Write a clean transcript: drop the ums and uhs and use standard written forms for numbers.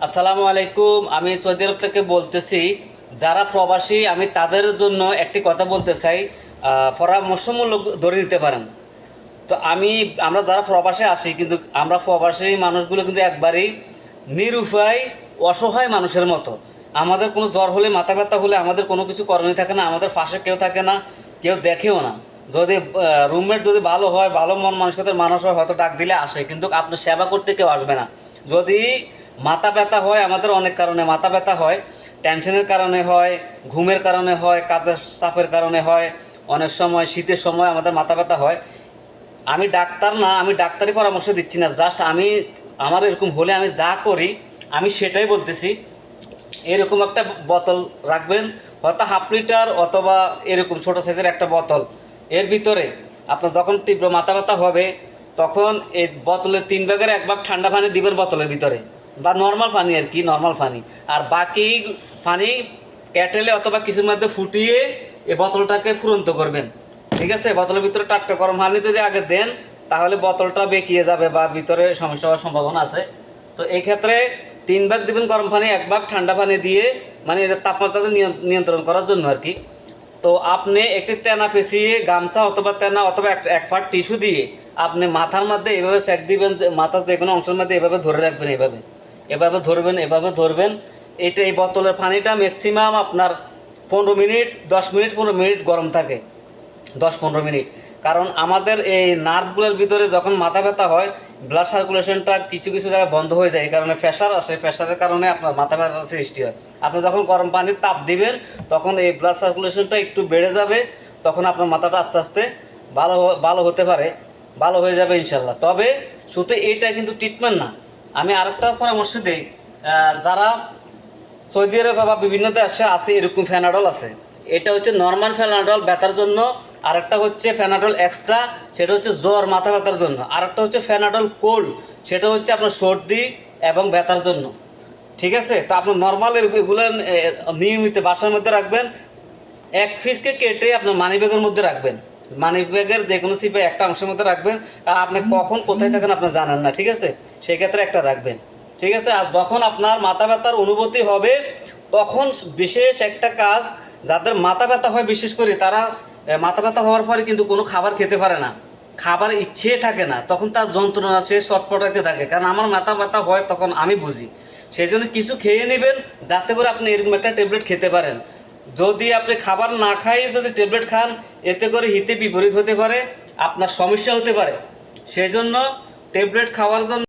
আসসালামু আলাইকুম। আমি সৌদি আরব থেকে বলতেছি। যারা প্রবাসী আমি তাদের জন্য একটি কথা বলতে চাই, পরামর্শমূলক ধরে নিতে পারেন। তো আমরা যারা প্রবাসে আসি, কিন্তু আমরা প্রবাসী মানুষগুলো কিন্তু একবারেই নিরুপায়, অসহায় মানুষের মতো। আমাদের কোনো জ্বর হলে, মাথা ব্যথা হলে আমাদের কোনো কিছু করণীয় থাকে না, আমাদের পাশে কেউ থাকে না, কেউ দেখেও না। যদি রুমমেট যদি ভালো হয়, ভালো মন মানসিকতার মানুষ হয়, হয়তো ডাক দিলে আসে, কিন্তু আপনার সেবা করতে কেউ আসবে না। যদি মাথা ব্যথা হয়, আমাদের অনেক কারণে মাথা ব্যথা হয়, টেনশনের কারণে হয়, ঘুমের কারণে হয়, কাজের চাপের কারণে হয়, অনেক সময় শীতের সময় আমাদের মাথা ব্যথা হয়। আমি ডাক্তার না, আমি ডাক্তারি পরামর্শ দিচ্ছি না, জাস্ট আমার এরকম হলে আমি যা করি আমি সেটাই বলতেছি। এরকম একটা বোতল রাখবেন, হয়তো 1/2 লিটার অথবা এরকম ছোটো সাইজের একটা বোতল। এর ভিতরে আপনার যখন তীব্র মাথা ব্যথা হবে, তখন এই বোতলের 3 ভাগের 1 ভাগ ঠান্ডা পানি দিবেন বোতলের ভিতরে, বা নর্মাল পানি আর কি, নর্মাল পানি। আর বাকি পানি ক্যাটেলে অথবা কিছুর মধ্যে ফুটিয়ে এই বোতলটাকে ফুরন্ত করবেন। ঠিক আছে, বোতলের ভিতরে টাটকা গরম পানি যদি আগে দেন, তাহলে বোতলটা বেঁকিয়ে যাবে বা ভিতরে সমস্যা হওয়ার সম্ভাবনা আছে। তো এই ক্ষেত্রে 3 ভাগ দিবেন গরম পানি, 1 ভাগ ঠান্ডা পানি দিয়ে, মানে এটা তাপমাত্রাটা নিয়ন্ত্রণ করার জন্য আর কি। তো আপনি একটি তেনা পেঁচিয়ে, গামছা অথবা তেনা অথবা এক ফাট টিস্যু দিয়ে আপনি মাথার মধ্যে এভাবে সেক দিবেন, যে মাথার যে কোনো অংশের মধ্যে এভাবে ধরে রাখবেন, এভাবে এভাবে ধরবেন, এভাবে ধরবেন। এই বোতলের পানিটা ম্যাক্সিমাম আপনার 15 মিনিট, 10 মিনিট, 15 মিনিট গরম থাকে, 10-15 মিনিট। কারণ আমাদের এই নার্ভগুলোর ভিতরে যখন মাথা ব্যথা হয়, ব্লাড সার্কুলেশনটা কিছু কিছু জায়গায় বন্ধ হয়ে যায়, এই কারণে প্রেশার আসে, প্রেশারের কারণে আপনার মাথা ব্যথার সৃষ্টি হয়। আপনি যখন গরম পানির তাপ দিবেন, তখন এই ব্লাড সার্কুলেশনটা একটু বেড়ে যাবে, তখন আপনার মাথাটা আস্তে আস্তে ভালো হতে পারে, ভালো হয়ে যাবে ইনশাল্লাহ। তবে শুধু এইটা কিন্তু ট্রিটমেন্ট না। আমি আরেকটা পরামর্শ দিই, যারা সৌদি আরব বা বিভিন্ন দেশে আছে, এরকম ফ্যানাডল আছে। এটা হচ্ছে নর্মাল ফ্যানাডল ব্যথার জন্য, আরেকটা হচ্ছে ফ্যানাডল এক্সট্রা, সেটা হচ্ছে জ্বর মাথা ব্যথার জন্য, আরেকটা হচ্ছে ফ্যানাডল কোল্ড, সেটা হচ্ছে আপনার সর্দি এবং ব্যথার জন্য। ঠিক আছে, তো আপনার নর্মাল এগুলো নিয়মিত বাসার মধ্যে রাখবেন। এক পিসকে কেটে আপনার মানি ব্যাগের মধ্যে রাখবেন, মানি ব্যাগের যে কোনো সিপে একটা অংশের মধ্যে রাখবেন। আর আপনি কখন কোথায় থাকেন আপনি জানেন না, ঠিক আছে, সেই ক্ষেত্রে একটা রাখবেন। ঠিক আছে, আর যখন আপনার মাথা ব্যথার অনুভূতি হবে, তখন বিশেষ একটা কাজ, যাদের মাথা ব্যথা হয় বিশেষ করে, তারা মাথা ব্যথা হওয়ার পরে কিন্তু কোনো খাবার খেতে পারে না, খাবার ইচ্ছে থাকে না, তখন তার যন্ত্রণা, সে ছটফটাতে থাকে। কারণ আমার মাথা ব্যথা হয় তখন আমি বুঝি। সেই জন্য কিছু খেয়ে নেবেন, যাতে করে আপনি এরকম একটা ট্যাবলেট খেতে পারেন। যদি আপনি খাবার না খাইয়ে যদি ট্যাবলেট খান, এতে করে হিতে বিপরীত হতে পারে, আপনার সমস্যা হতে পারে। সেই জন্য ট্যাবলেট খাওয়ার জন্য